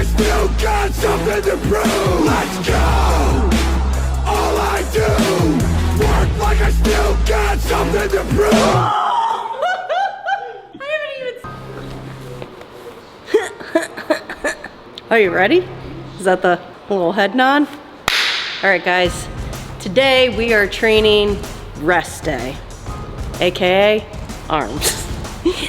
still got something to prove. Let's go. All I do, work like I still got something to prove. Are you ready? Is that the little head nod? All right, guys. Today we are training rest day, AKA arms.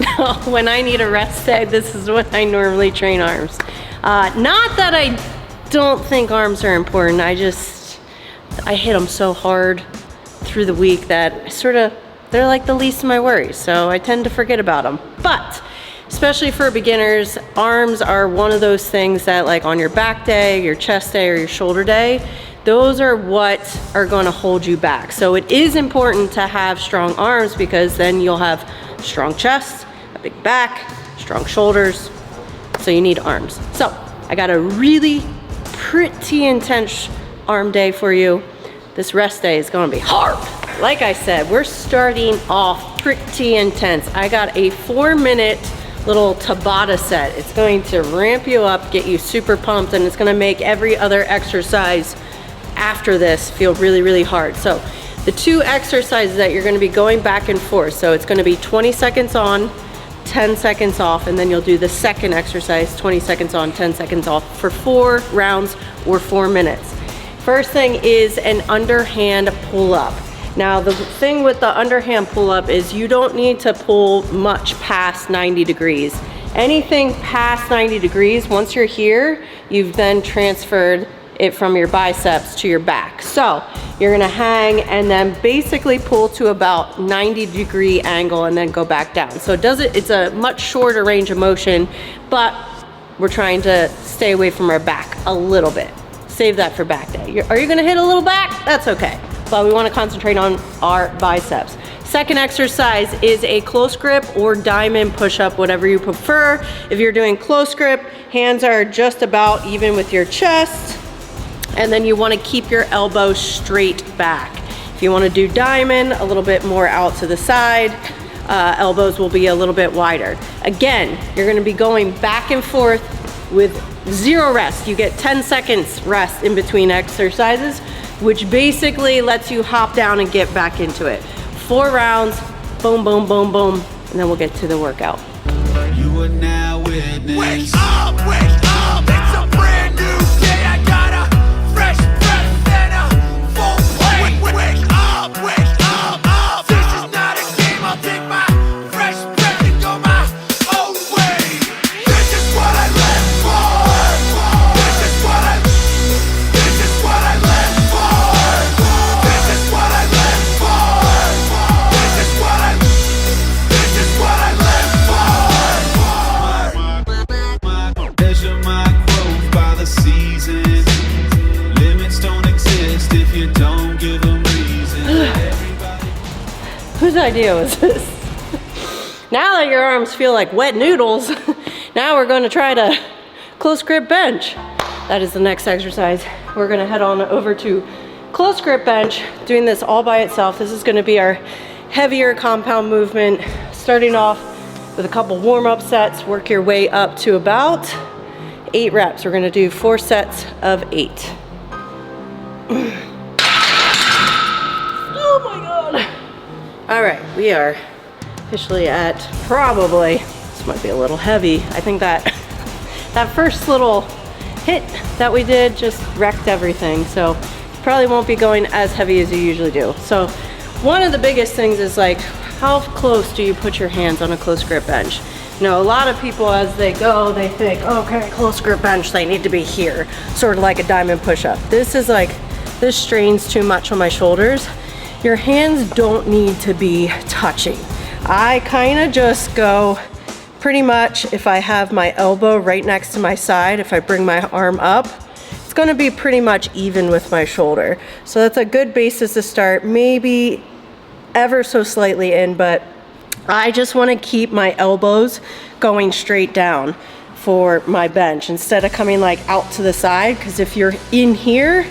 Now, when I need a rest day, this is when I normally train arms. Not that I don't think arms are important. I hit them so hard through the week that they're like the least of my worries. So I tend to forget about them. But especially for beginners, arms are one of those things that, like on your back day, your chest day, or your shoulder day, those are what are going to hold you back. So it is important to have strong arms because then you'll have strong chest, a big back, strong shoulders. So you need arms. So I got a really pretty intense arm day for you. This rest day is going to be hard. Like I said, we're starting off pretty intense. I got a 4-minute little Tabata set. It's going to ramp you up, get you super pumped, and it's going to make every other exercise after this feel really, really hard. So the 2 exercises that you're going to be going back and forth. So it's going to be 20 seconds on, 10 seconds off, and then you'll do the second exercise, 20 seconds on, 10 seconds off for 4 rounds or 4 minutes. First thing is an underhand pull-up. Now, the thing with the underhand pull-up is you don't need to pull much past 90 degrees. Anything past 90 degrees, once you're here, you've then transferred it from your biceps to your back. So you're gonna hang and then basically pull to about 90-degree angle and then go back down. So it's a much shorter range of motion, but we're trying to stay away from our back a little bit. Save that for back day. Are you gonna hit a little back? That's okay. But we wanna concentrate on our biceps. Second exercise is a close grip or diamond push-up, whatever you prefer. If you're doing close grip, hands are just about even with your chest. And then you wanna keep your elbows straight back. If you wanna do diamond, a little bit more out to the side, elbows will be a little bit wider. Again, you're gonna be going back and forth with 0 rest. You get 10 seconds rest in between exercises, which basically lets you hop down and get back into it. 4 rounds, boom, boom, boom, boom, and then we'll get to the workout. You are now witness. Wake up, it's a brand new day. I got a fresh breath and a full plate. Wake up, this is not a game. I'll take my fresh breath and go my own way. This is what I live for. This is what I live for. This is what I live for. This is what I live for. Measure my growth by the seasons. Limits don't exist if you don't give them reason. Whose idea was this? Now that your arms feel like wet noodles, now we're going to try to close grip bench. That is the next exercise. We're going to head on over to close grip bench, doing this all by itself. This is going to be our heavier compound movement, starting off with a couple warm-up sets. Work your way up to about 8 reps. We're going to do 4 sets of 8. Oh my God. All right, we are officially at probably, this might be a little heavy. I think that first little hit that we did just wrecked everything. So probably won't be going as heavy as you usually do. So one of the biggest things is like, how close do you put your hands on a close grip bench? You know, a lot of people as they go, they think, okay, close grip bench, they need to be here. Sort of like a diamond push-up. This is like, this strains too much on my shoulders. Your hands don't need to be touching. I kind of just go pretty much, if I have my elbow right next to my side, if I bring my arm up, it's gonna be pretty much even with my shoulder. So that's a good basis to start, maybe ever so slightly in, but I just wanna keep my elbows going straight down for my bench instead of coming like out to the side, because if you're in here,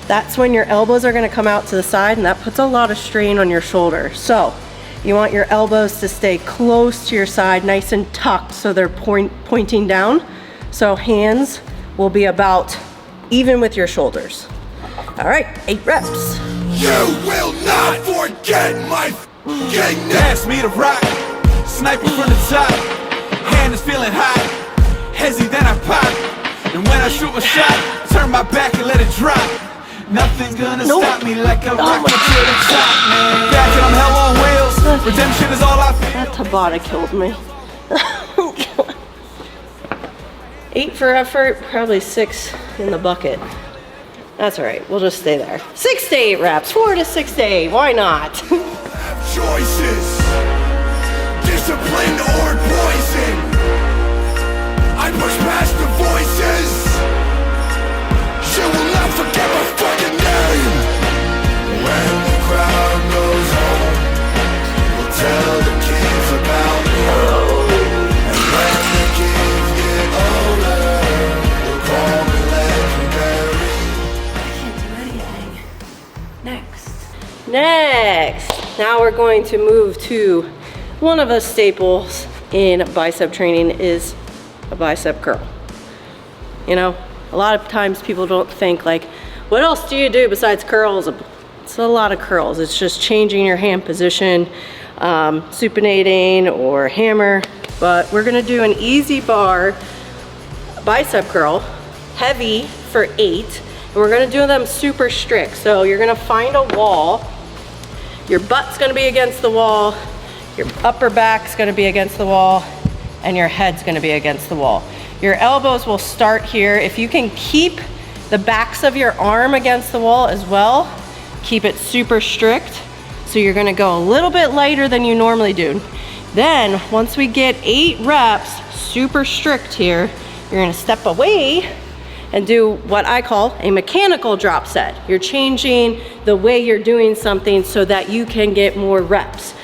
that's when your elbows are gonna come out to the side and that puts a lot of strain on your shoulder. So you want your elbows to stay close to your side, nice and tucked so they're pointing down. So hands will be about even with your shoulders. All right, 8 reps. You will not forget my f***ing Pass me the rock, sniper from the top. Hand is feeling hot, hezzy then I pop. And when I shoot my shot, turn my back and let it drop. Nothing's gonna stop me like a rocket to the top, man. Back and I'm hell on wheels, redemption is all I feel. That Tabata killed me. 8 for effort, probably 6 in the bucket. That's all right, we'll just stay there. 6 to 8 reps, 4 to 6 to 8, why not? choices, discipline or poison. I push past the voices. You will not forget my fucking name. When the crowd goes home, we'll tell the kids about me. And when the kids get older, they'll call me legendary. Next, now we're going to move to one of the staples in bicep training is a bicep curl. You know, a lot of times people don't think like, what else do you do besides curls? It's a lot of curls. It's just changing your hand position, supinating or hammer, but we're gonna do an easy bar bicep curl, heavy for 8, and we're gonna do them super strict. So you're gonna find a wall, your butt's gonna be against the wall, your upper back's gonna be against the wall, and your head's gonna be against the wall. Your elbows will start here. If you can keep the backs of your arm against the wall as well, keep it super strict. So you're gonna go a little bit lighter than you normally do. Then, once we get 8 reps, super strict here, you're gonna step away and do what I call a mechanical drop set. You're changing the way you're doing something so that you can get more reps.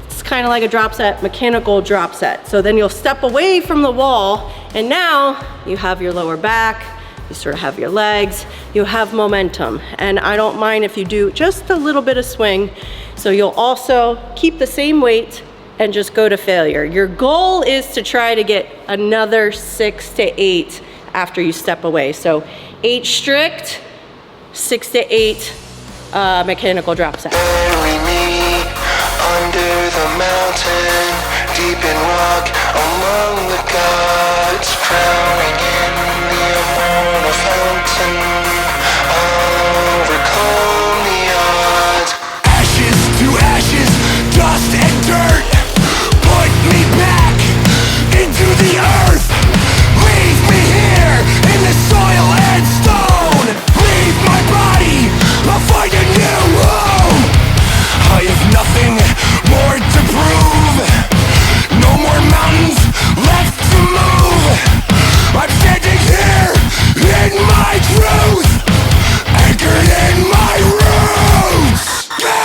It's kind of like a drop set, mechanical drop set. So then you'll step away from the wall, and now you have your lower back, you sort of have your legs, you have momentum. And I don't mind if you do just a little bit of swing. So you'll also keep the same weight and just go to failure. Your goal is to try to get another 6 to 8 after you step away. So 8 strict, 6 to 8 mechanical drop set. We meet under the mountain, deep in rock, among the gods, drowning in the immortal fountain. Overcome the odds. Ashes to ashes, dust and dirt. Put me back into the earth. Leave me here in the soil and stone. Leave my body, I'll find a new home. I have nothing more to prove. No more mountains left to move. I'm standing here in my truth, anchored in my roots. Go!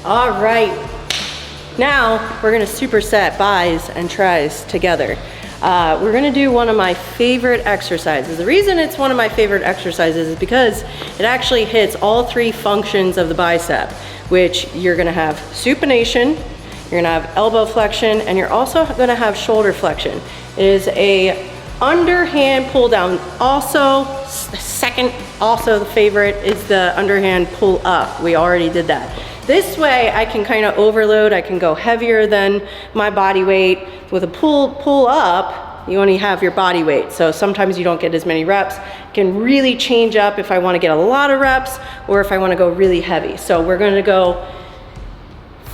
All right, now we're gonna superset bis and tris together. We're gonna do one of my favorite exercises. The reason it's one of my favorite exercises is because it actually hits all 3 functions of the bicep, which you're gonna have supination, you're gonna have elbow flexion, and you're also gonna have shoulder flexion. It is a underhand pull down. Also, second, also the favorite is the underhand pull up. We already did that. This way I can kind of overload, I can go heavier than my body weight. With a pull up, you only have your body weight. So sometimes you don't get as many reps. It can really change up if I want to get a lot of reps or if I want to go really heavy. So we're going to go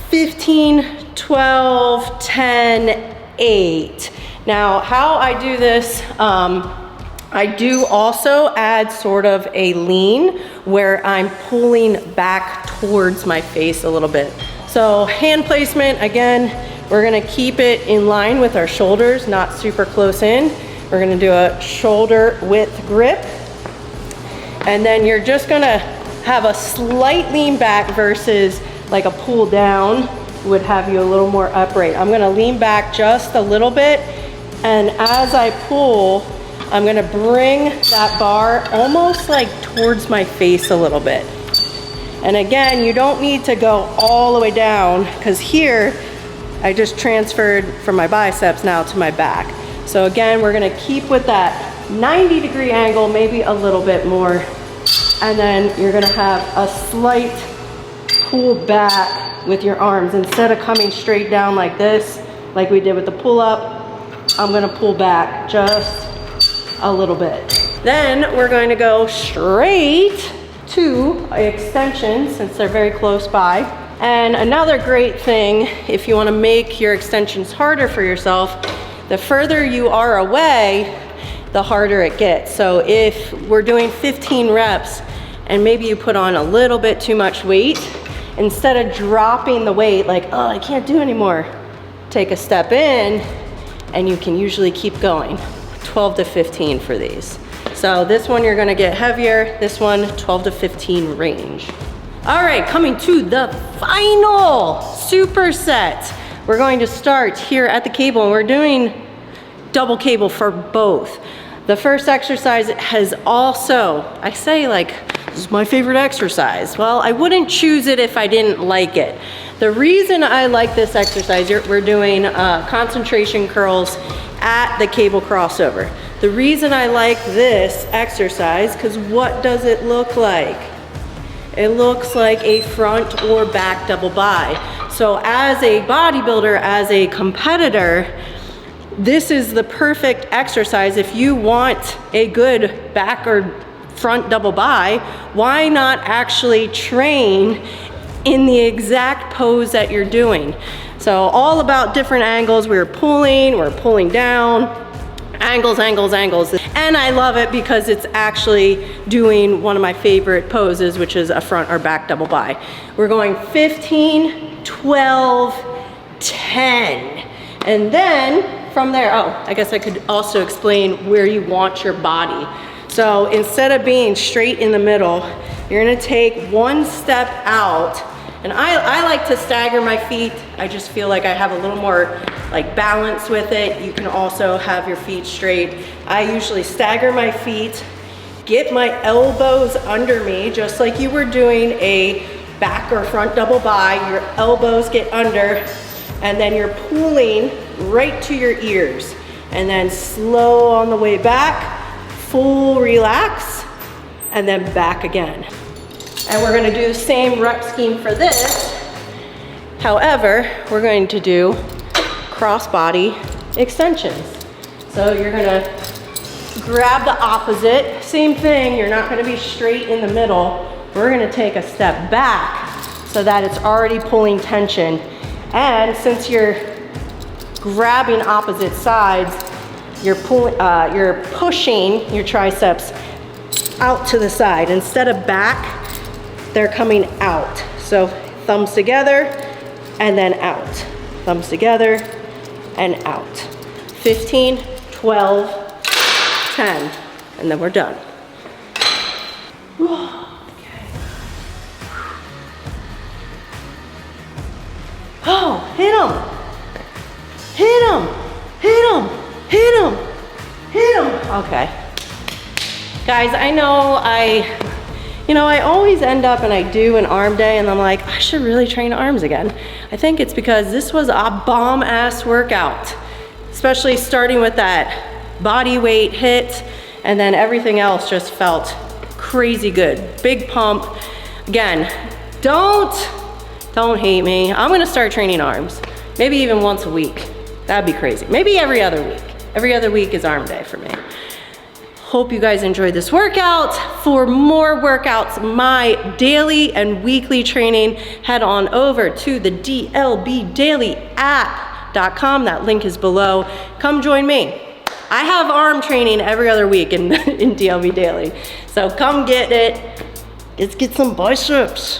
15, 12, 10, 8. Now how I do this, I do also add sort of a lean where I'm pulling back towards my face a little bit. So hand placement, again, we're gonna keep it in line with our shoulders, not super close in. We're gonna do a shoulder width grip. And then you're just gonna have a slight lean back versus like a pull down would have you a little more upright. I'm gonna lean back just a little bit, and as I pull, I'm gonna bring that bar almost like towards my face a little bit. And again, you don't need to go all the way down, because here I just transferred from my biceps now to my back. So again, we're gonna keep with that 90-degree angle, maybe a little bit more. And then you're gonna have a slight pull back with your arms. Instead of coming straight down like this, like we did with the pull-up, I'm gonna pull back just a little bit. Then we're going to go straight to extensions since they're very close by. And another great thing, if you wanna make your extensions harder for yourself, the further you are away, the harder it gets. So if we're doing 15 reps and maybe you put on a little bit too much weight, instead of dropping the weight like, oh, I can't do anymore, take a step in and you can usually keep going. 12 to 15 for these. So this one you're gonna get heavier, this one 12 to 15 range. All right, coming to the final superset. We're going to start here at the cable and we're doing double cable for both. The first exercise has also, I say like, this is my favorite exercise. Well, I wouldn't choose it if I didn't like it. The reason I like this exercise, we're doing concentration curls at the cable crossover. The reason I like this exercise, because what does it look like? It looks like a front or back double bi. So as a bodybuilder, as a competitor, this is the perfect exercise. If you want a good back or front double bi, why not actually train in the exact pose that you're doing? So all about different angles. We're pulling down, angles, angles, angles. And I love it because it's actually doing one of my favorite poses, which is a front or back double bi. We're going 15, 12, 10. And then from there, oh, I guess I could also explain where you want your body. So instead of being straight in the middle, you're gonna take one step out. And I like to stagger my feet. I just feel like I have a little more like balance with it. You can also have your feet straight. I usually stagger my feet, get my elbows under me, just like you were doing a back or front double bi. Your elbows get under, and then you're pulling right to your ears. And then slow on the way back, full relax, and then back again. And we're gonna do the same rep scheme for this. However, we're going to do cross body extensions. So you're gonna grab the opposite, same thing, you're not gonna be straight in the middle. We're gonna take a step back so that it's already pulling tension. And since you're grabbing opposite sides, you're pushing your triceps out to the side. Instead of back, they're coming out. So thumbs together and then out. Thumbs together and out. 15, 12, 10, and then we're done. Okay. Oh, hit him. Hit him. Hit him. Hit him. Hit him. Okay. Guys, I know I always end up and I do an arm day and I'm like, I should really train arms again. I think it's because this was a bomb-ass workout, especially starting with that body weight hit, and then everything else just felt crazy good. Big pump. Again, don't hate me. I'm gonna start training arms, maybe even once a week. That'd be crazy. Maybe every other week. Every other week is arm day for me. Hope you guys enjoyed this workout. For more workouts, my daily and weekly training, head on over to the dlbdailyapp.com. That link is below. Come join me. I have arm training every other week in DLB Daily. So come get it. Let's get some biceps.